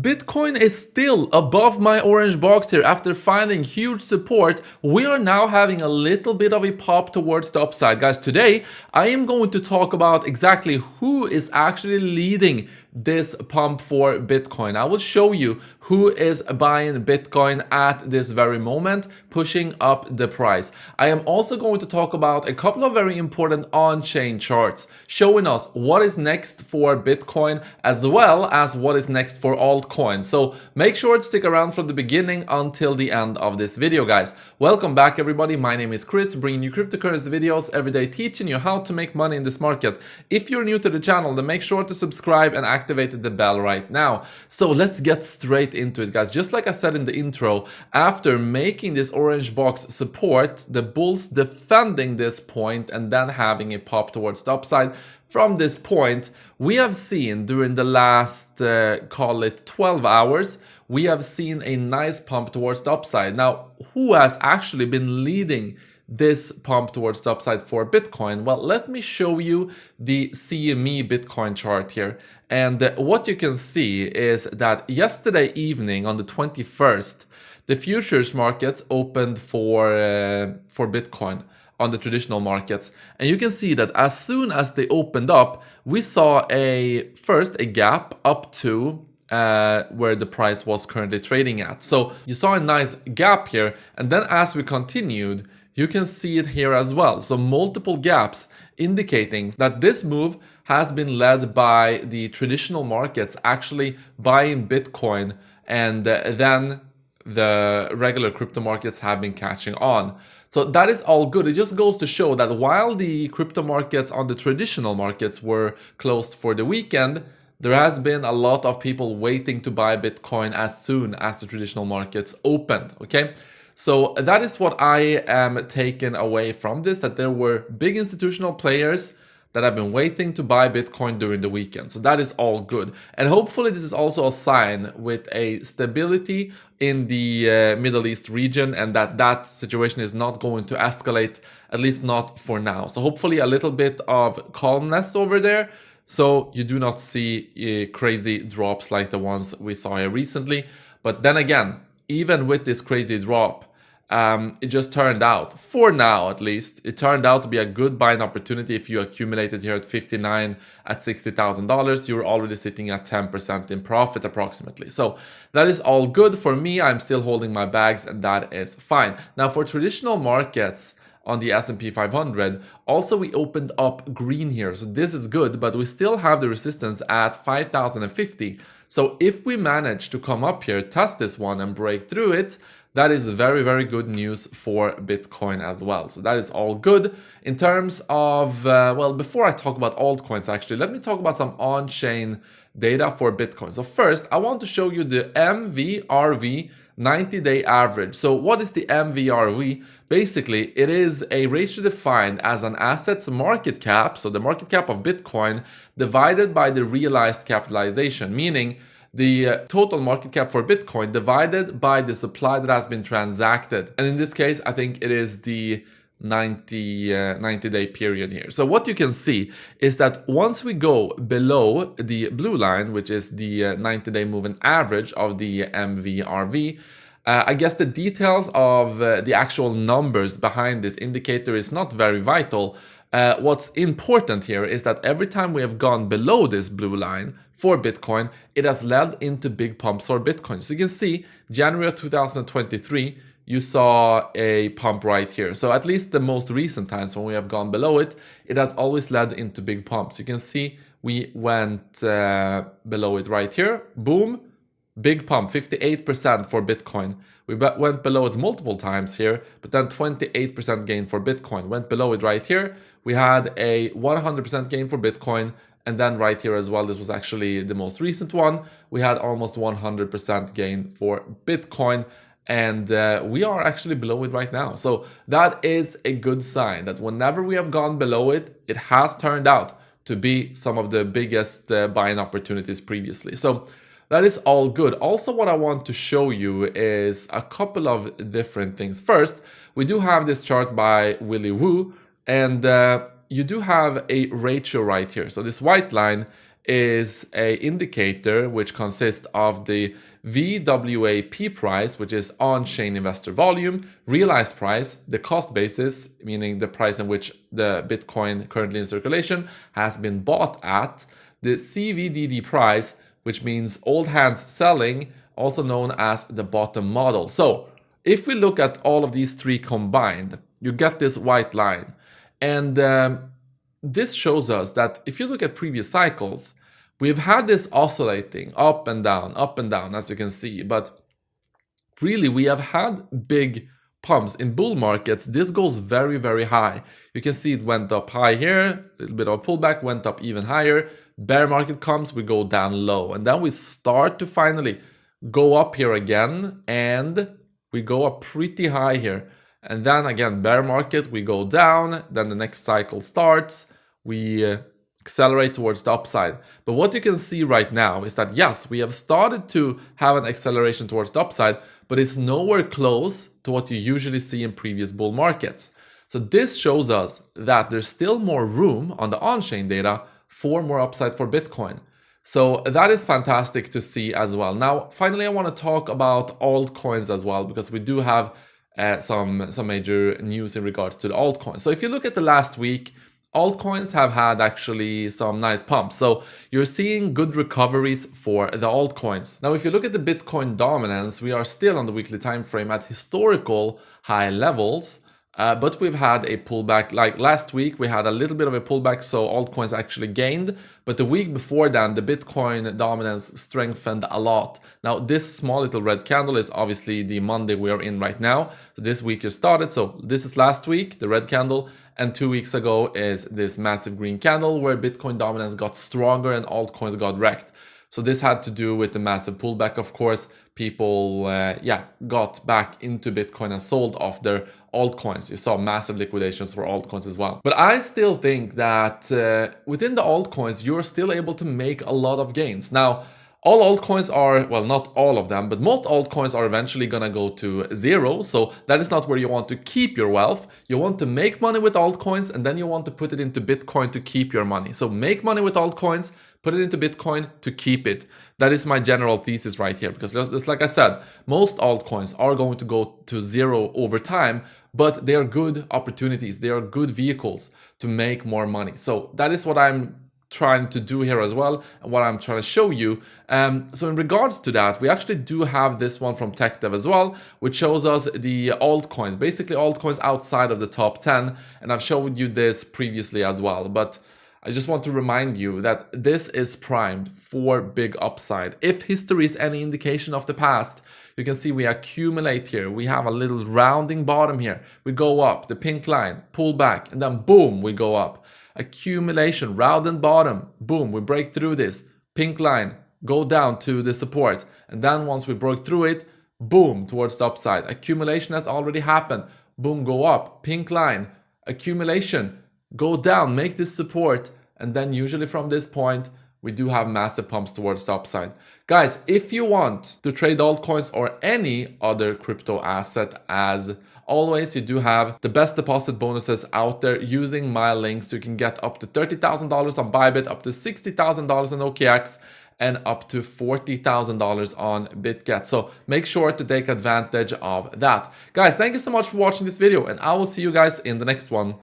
Bitcoin is still above my orange box here after finding huge support. We are now having a little bit of a pop towards the upside. Guys, today I am going to talk about exactly who is actually leading this pump for Bitcoin. I will show you who is buying Bitcoin at this very moment, pushing up the price. I am also going to talk about a couple of very important on-chain charts, showing us what is next for Bitcoin as well as what is next for altcoins. So make sure to stick around from the beginning until the end of this video, guys. Welcome back, everybody. My name is Chris, bringing you cryptocurrency videos every day, teaching you how to make money in this market. If you're new to the channel, then make sure to subscribe and activate the bell right now. So let's get straight into it, guys. Just like I said in the intro, after making this orange box support, the bulls defending this point and then having a pop towards the upside. From this point, we have seen during the last, call it 12 hours, we have seen a nice pump towards the upside. Now, who has actually been leading this pump towards the upside for Bitcoin? Well, let me show you the CME Bitcoin chart here. And what you can see is that yesterday evening on the 21st, the futures markets opened for Bitcoin on the traditional markets. And you can see that as soon as they opened up, we saw first a gap up to where the price was currently trading at. So you saw a nice gap here. And then as we continued, you can see it here as well. So multiple gaps indicating that this move has been led by the traditional markets actually buying Bitcoin, and then the regular crypto markets have been catching on. So that is all good. It just goes to show that while the crypto markets on the traditional markets were closed for the weekend, there has been a lot of people waiting to buy Bitcoin as soon as the traditional markets opened, okay? So that is what I am taking away from this, that there were big institutional players that have been waiting to buy Bitcoin during the weekend. So that is all good. And hopefully this is also a sign with a stability in the Middle East region, and that situation is not going to escalate, at least not for now. So hopefully a little bit of calmness over there, so you do not see crazy drops like the ones we saw here recently. But then again, even with this crazy drop, it just turned out, for now at least, it turned out to be a good buying opportunity. If you accumulated here at 59 at $60,000, you're already sitting at 10% in profit approximately. So that is all good for me. I'm still holding my bags, and that is fine. Now for traditional markets on the S&P 500, also we opened up green here. So this is good, but we still have the resistance at 5,050. So if we manage to come up here, test this one and break through it, that is very, very good news for Bitcoin as well. So that is all good. In terms of, well, before I talk about altcoins, actually, let me talk about some on-chain data for Bitcoin. So first, I want to show you the MVRV 90-day average. So what is the MVRV? Basically, it is a ratio defined as an asset's market cap, so the market cap of Bitcoin, divided by the realized capitalization, meaning the total market cap for Bitcoin divided by the supply that has been transacted. And in this case, I think it is the 90-day period here. So what you can see is that once we go below the blue line, which is the 90-day moving average of the MVRV, I guess the details of the actual numbers behind this indicator is not very vital. What's important here is that every time we have gone below this blue line for Bitcoin, it has led into big pumps for Bitcoin. So you can see January of 2023, you saw a pump right here. So at least the most recent times when we have gone below it, it has always led into big pumps. You can see we went below it right here. Boom, big pump, 58% for Bitcoin. We went below it multiple times here, but then 28% gain for Bitcoin. Went below it right here. We had a 100% gain for Bitcoin. And then right here as well, this was actually the most recent one. We had almost 100% gain for Bitcoin. And we are actually below it right now. So that is a good sign that whenever we have gone below it, it has turned out to be some of the biggest buying opportunities previously. So that is all good. Also, what I want to show you is a couple of different things. First, we do have this chart by Willy Woo, and you do have a ratio right here. So this white line is a indicator which consists of the VWAP price, which is on-chain investor volume, realized price, the cost basis, meaning the price in which the Bitcoin currently in circulation has been bought at, the CVDD price, which means old hands selling, also known as the bottom model. So if we look at all of these three combined, you get this white line. And this shows us that if you look at previous cycles, we've had this oscillating up and down, as you can see. But really, we have had big pumps. In bull markets, this goes very, very high. You can see it went up high here, a little bit of a pullback, went up even higher. Bear market comes, we go down low. And then we start to finally go up here again, and we go up pretty high here. And then again, bear market, we go down, then the next cycle starts, we accelerate towards the upside. But what you can see right now is that yes, we have started to have an acceleration towards the upside, but it's nowhere close to what you usually see in previous bull markets. So this shows us that there's still more room on the on-chain data for more upside for Bitcoin. So that is fantastic to see as well. Now, finally, I want to talk about altcoins as well, because we do have some major news in regards to the altcoins. So if you look at the last week, altcoins have had actually some nice pumps. So you're seeing good recoveries for the altcoins. Now, if you look at the Bitcoin dominance, we are still on the weekly time frame at historical high levels. But we've had a pullback. Like last week, we had a little bit of a pullback, so altcoins actually gained. But the week before then, the Bitcoin dominance strengthened a lot. Now, this small little red candle is obviously the Monday we are in right now. So this week just started. So this is last week, the red candle. And 2 weeks ago is this massive green candle where Bitcoin dominance got stronger and altcoins got wrecked. So this had to do with the massive pullback, of course. People, got back into Bitcoin and sold off their altcoins. You saw massive liquidations for altcoins as well. But I still think that within the altcoins, you're still able to make a lot of gains. Now, all altcoins are, well, not all of them, but most altcoins are eventually going to go to zero. So that is not where you want to keep your wealth. You want to make money with altcoins, and then you want to put it into Bitcoin to keep your money. So make money with altcoins, put it into Bitcoin to keep it. That is my general thesis right here, because just like I said, most altcoins are going to go to zero over time, but they are good opportunities. They are good vehicles to make more money. So that is what I'm trying to do here as well, and what I'm trying to show you. So in regards to that, we actually do have this one from TechDev as well, which shows us the altcoins, basically altcoins outside of the top 10. And I've showed you this previously as well, but I just want to remind you that this is primed for big upside. If history is any indication of the past, you can see we accumulate here. We have a little rounding bottom here. We go up, the pink line, pull back, and then boom, we go up. Accumulation, rounded bottom, boom, we break through this. Pink line, go down to the support. And then once we broke through it, boom, towards the upside. Accumulation has already happened. Boom, go up, pink line, accumulation, go down, make this support, and then usually from this point, we do have massive pumps towards the upside. Guys, if you want to trade altcoins or any other crypto asset, as always, you do have the best deposit bonuses out there using my links. You can get up to $30,000 on Bybit, up to $60,000 on OKX, and up to $40,000 on BitGet. So make sure to take advantage of that. Guys, thank you so much for watching this video, and I will see you guys in the next one.